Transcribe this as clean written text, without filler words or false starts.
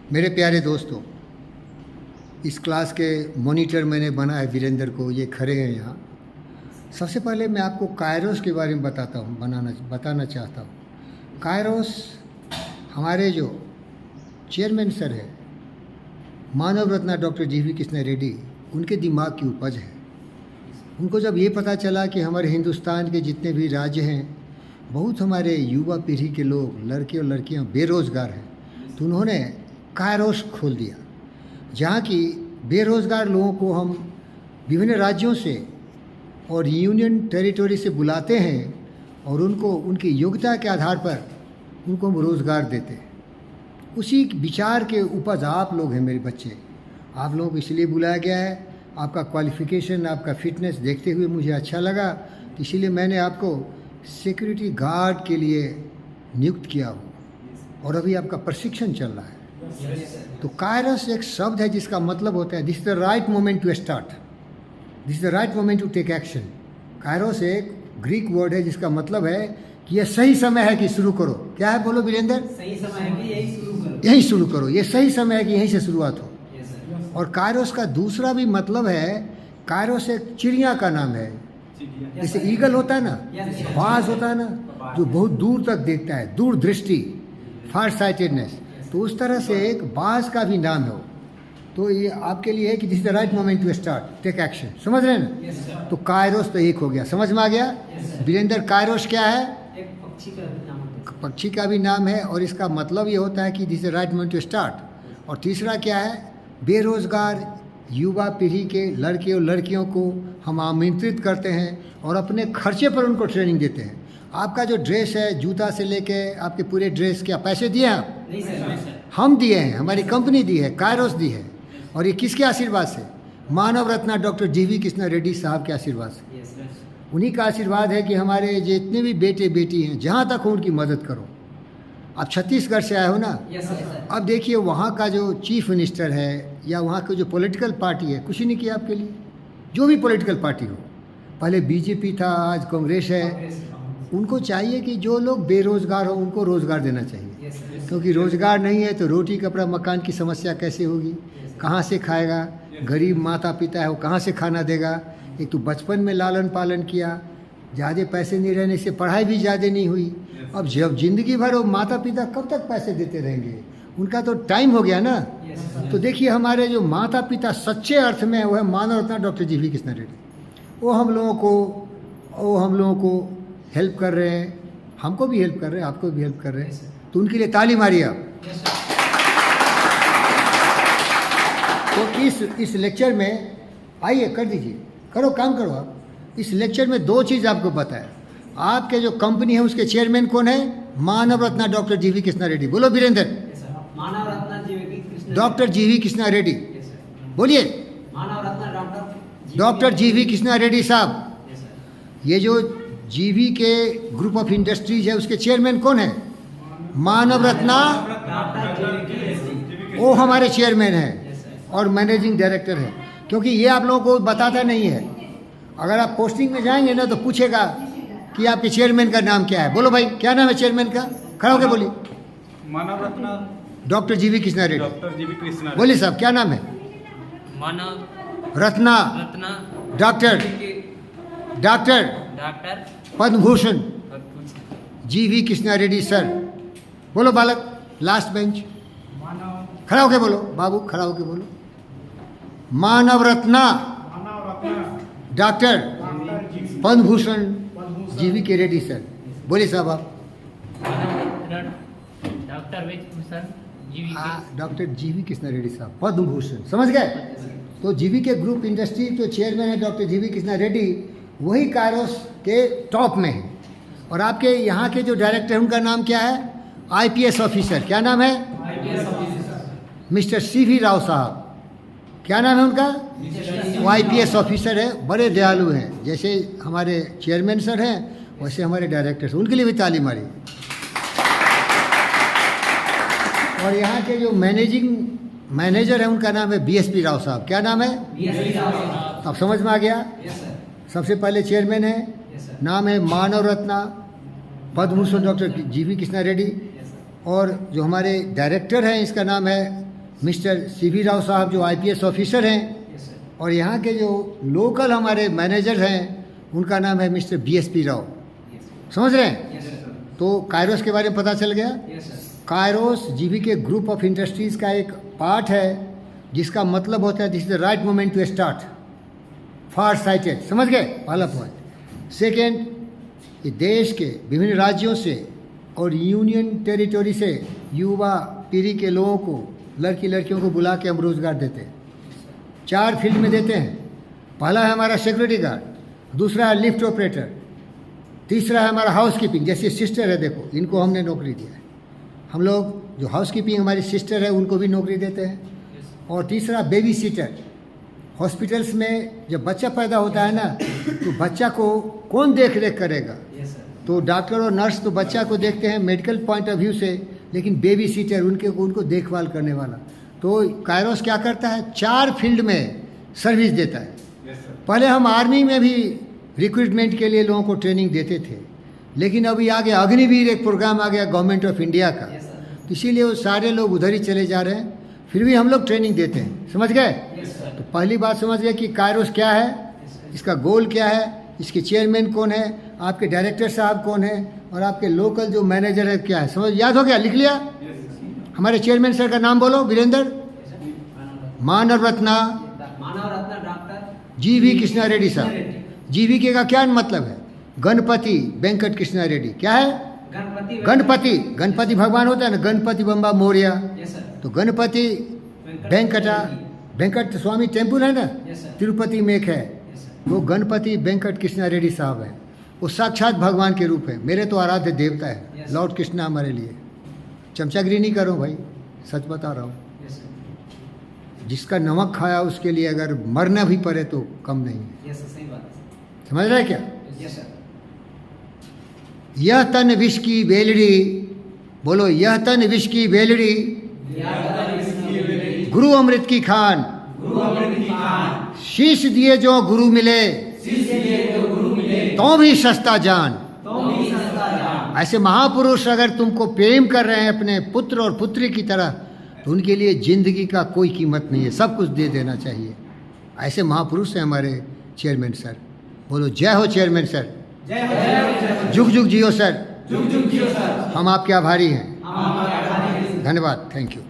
मेरे प्यारे दोस्तों, इस क्लास के मॉनिटर मैंने बना है वीरेंद्र को, ये खड़े हैं यहाँ। सबसे पहले मैं आपको कायरोस के बारे में बताना चाहता हूँ। कायरोस हमारे जो चेयरमैन सर है मानव रत्ना डॉक्टर जीवी कृष्णा रेड्डी, उनके दिमाग की उपज है। उनको जब ये पता चला कि हमारे हिंदुस्तान के जितने भी राज्य हैं, बहुत हमारे युवा पीढ़ी के लोग, लड़के और लड़कियाँ बेरोज़गार हैं, तो उन्होंने कायरोस खोल दिया, जहाँ की बेरोज़गार लोगों को हम विभिन्न राज्यों से और यूनियन टेरिटरी से बुलाते हैं और उनको उनकी योग्यता के आधार पर उनको हम रोज़गार देते हैं। उसी विचार के उपज आप लोग हैं मेरे बच्चे। आप लोगों को इसलिए बुलाया गया है, आपका क्वालिफ़िकेशन, आपका फिटनेस देखते हुए मुझे अच्छा लगा, इसीलिए मैंने आपको सिक्योरिटी गार्ड के लिए नियुक्त किया हो और अभी आपका प्रशिक्षण चल रहा है। तो कायरोस एक शब्द है जिसका मतलब होता है this is the right moment to start, this is the right moment to take action. Kairos एक ग्रीक वर्ड है जिसका मतलब है कि यह सही समय है कि शुरू करो। क्या है, बोलो वीरेंद्र? सही समय है कि यही शुरू करो। यही शुरू करो, ये सही समय है कि यहीं से शुरुआत हो। और कायरोस का दूसरा भी मतलब है, कायरोस एक चिड़िया का नाम है। जैसे ईगल होता है ना, बाज होता है ना, जो बहुत दूर तक देखता है, दूरदृष्टि, फार साइटेडनेस, तो उस तरह से एक बाज का भी नाम हो। तो ये आपके लिए है कि this is the right moment to start, take action. समझ रहे हैं ना? तो कायरोस तो एक हो गया, समझ में आ गया? वीरेंद्र, कायरोस क्या है? एक पक्षी का भी नाम होता है। पक्षी का भी नाम है और इसका मतलब ये होता है कि this is the right moment to start. और तीसरा क्या है? बेरोजगार युवा पीढ़ी के लड़के और लड़कियों को हम आमंत्रित करते हैं और अपने खर्चे पर उनको ट्रेनिंग देते हैं। आपका जो ड्रेस है, जूता से लेके आपके पूरे ड्रेस, क्या पैसे दिए हैं आप? नहीं सर, हम दिए हैं, हमारी कंपनी दी है, कायरोस दी है। और ये किसके आशीर्वाद से? मानव रत्ना डॉक्टर जीवी कृष्णा रेड्डी साहब के आशीर्वाद से। उन्हीं का आशीर्वाद है कि हमारे जितने भी बेटे बेटी हैं, जहाँ तक हो उनकी मदद करो। आप छत्तीसगढ़ से आए हो ना? अब देखिए, वहाँ का जो चीफ मिनिस्टर है या वहाँ की जो पॉलिटिकल पार्टी है, कुछ ही नहीं किया आपके लिए। जो भी पॉलिटिकल पार्टी हो, पहले बीजेपी था, आज कांग्रेस है, उनको चाहिए कि जो लोग बेरोज़गार हो उनको रोज़गार देना चाहिए। क्योंकि रोज़गार नहीं है तो रोटी कपड़ा मकान की समस्या कैसे होगी? कहाँ से खाएगा? गरीब माता पिता है, वो कहाँ से खाना देगा? एक तो बचपन में लालन पालन किया, ज़्यादा पैसे नहीं रहने से पढ़ाई भी ज़्यादा नहीं हुई। अब जब ज़िंदगी भर वो माता पिता कब तक पैसे देते रहेंगे? उनका तो टाइम हो गया ना। तो देखिए, हमारे जो माता पिता सच्चे अर्थ में वो है मानव रत्ना डॉक्टर जीवी कृष्णा रेड्डी। वो हम लोगों को हेल्प कर रहे हैं, हमको भी हेल्प कर रहे हैं, आपको भी हेल्प कर रहे हैं। तो उनके लिए ताली मारिए आप। तो इस लेक्चर में आइए, कर दीजिए, करो, काम करो आप। इस लेक्चर में दो चीज़ आपको बताया। आपके जो कंपनी है उसके चेयरमैन कौन है? मानव रत्ना डॉक्टर जीवी कृष्णा रेड्डी। बोलो वीरेंद्र। मानव रत्ना जीवी कृष्णा डॉक्टर जीवी कृष्णा रेड्डी, बोलिए। मानव रत्ना डॉक्टर जीवी कृष्णा रेड्डी साहब। ये जो जीवी के ग्रुप ऑफ इंडस्ट्रीज है उसके चेयरमैन कौन है? मानव रत्ना, वो हमारे चेयरमैन है और मैनेजिंग डायरेक्टर है। क्योंकि ये आप लोगों को बताता नहीं है, अगर आप पोस्टिंग में जाएंगे ना तो पूछेगा कि आपके चेयरमैन का नाम क्या है। बोलो भाई, क्या नाम है चेयरमैन का? खड़ा होकर बोलिए। मानव रत्ना डॉक्टर जीवी कृष्णा रेड्डी। डॉक्टर जीवी कृष्णा बोलिए साहब, क्या नाम है? मानव रत्ना डॉक्टर पद्म भूषण जीवी कृष्णा रेड्डी सर। बोलो बालक, लास्ट बेंच, खड़ा होके बोलो बाबू, खड़ा होके बोलो। मानव रत्ना डॉक्टर पद्म भूषण जीवी के रेड्डी सर। बोलिए साहब आप। डॉक्टर जीवी कृष्णा रेड्डी साहब, पद्म भूषण, समझ गए? तो जीवी के ग्रुप इंडस्ट्री तो चेयरमैन है डॉक्टर जीवी कृष्णा रेड्डी, वही कायरोस के टॉप में है। और आपके यहाँ के जो डायरेक्टर हैं उनका नाम क्या है? IPS officer. क्या नाम है? मिस्टर सीवी राव साहब। क्या नाम है उनका? वो आईपीएस ऑफिसर है, बड़े दयालु हैं। जैसे हमारे चेयरमैन सर हैं वैसे हमारे डायरेक्टर हैं, उनके लिए भी ताली मारी। और यहाँ के जो मैनेजर हैं उनका नाम है बीएसपी राव साहब। क्या नाम है? अब समझ में आ गया? सबसे पहले चेयरमैन है, नाम है मानव रत्ना पद्म भूषण डॉक्टर जीवी कृष्णा रेड्डी। और जो हमारे डायरेक्टर हैं इसका नाम है मिस्टर सीवी राव साहब जो आईपीएस ऑफिसर हैं, यस सर, और यहाँ के जो लोकल हमारे मैनेजर हैं उनका नाम है मिस्टर बीएसपी राव। यस समझ रहे हैं? यस सर, तो कायरोस के बारे में पता चल गया। यस सर, कायरोस जीवी के ग्रुप ऑफ इंडस्ट्रीज़ का एक पार्ट है जिसका मतलब होता है this is the right moment to start, far sighted. समझ गए? पहला पॉइंट। सेकेंड, ये देश के विभिन्न राज्यों से और यूनियन टेरिटोरी से युवा पीढ़ी के लोगों को, लड़की लड़कियों को बुला के हम रोजगार देते हैं। 4 फील्ड में देते हैं। पहला है हमारा सिक्योरिटी गार्ड, दूसरा है लिफ्ट ऑपरेटर, तीसरा है हमारा हाउस कीपिंग। जैसे सिस्टर है, देखो इनको हमने नौकरी दिया है। हम लोग जो हाउस कीपिंग हमारी सिस्टर है उनको भी नौकरी देते हैं। और तीसरा बेबी सीटर। हॉस्पिटल्स में जब बच्चा पैदा होता है ना, तो बच्चा को कौन देख रेख करेगा? यस सर, तो डॉक्टर और नर्स तो बच्चा को देखते हैं मेडिकल पॉइंट ऑफ व्यू से, लेकिन बेबी सीटर उनको देखभाल करने वाला। तो कायरोस क्या करता है? 4 फील्ड में सर्विस देता है। यस सर, पहले हम आर्मी में भी रिक्रूटमेंट के लिए लोगों को ट्रेनिंग देते थे, लेकिन अभी आगे अग्निवीर एक प्रोग्राम आ गया गवर्नमेंट ऑफ इंडिया का, यस सर, तो इसीलिए वो सारे लोग उधर ही चले जा रहे हैं। फिर भी हम लोग ट्रेनिंग देते हैं। समझ गए? यस सर, तो पहली बात समझ गए कि कायरोस क्या है, इसका गोल क्या है, इसके चेयरमैन कौन है, आपके डायरेक्टर साहब कौन है, और आपके लोकल जो मैनेजर है क्या है। समझ याद हो गया? लिख लिया? हमारे चेयरमैन सर का नाम बोलो। वीरेंद्र मानव रत्ना मानव रत्न डॉक्टर जीवी कृष्णा रेड्डी साहब। जीवीके का क्या मतलब है? गणपति वेंकट कृष्णा रेड्डी। क्या है? गणपति भगवान होता है ना, गणपति बम्बा मोरिया। यस सर, तो गणपति वेंकट स्वामी टेम्पल है ना, यस सर, तिरुपति में एक है, यस सर, वो गणपति वेंकट कृष्णा रेड्डी साहब है। वो साक्षात भगवान के रूप है, मेरे तो आराध्य देवता है। Yes. लॉर्ड कृष्णा हमारे लिए। चमचागिरी नहीं करो भाई, सच बता रहा हूँ। यस सर, जिसका नमक खाया उसके लिए अगर मरना भी पड़े तो कम नहीं है। यस सर, सही बात है समझ रहे हैं क्या? सर, यस सर, यह तन विष की बेलड़ी, बोलो यह तन विष की बेलड़ी, गुरु अमृत की खान, शीश दिए जो गुरु मिले, तो भी सस्ता जान। ऐसे महापुरुष अगर तुमको प्रेम कर रहे हैं अपने पुत्र और पुत्री की तरह, तो उनके लिए जिंदगी का कोई कीमत नहीं है, सब कुछ दे देना चाहिए। ऐसे महापुरुष हैं हमारे चेयरमैन सर। बोलो जय हो चेयरमैन सर, जुग जुग जियो सर, हम आपके आभारी हैं। धन्यवाद, थैंक यू।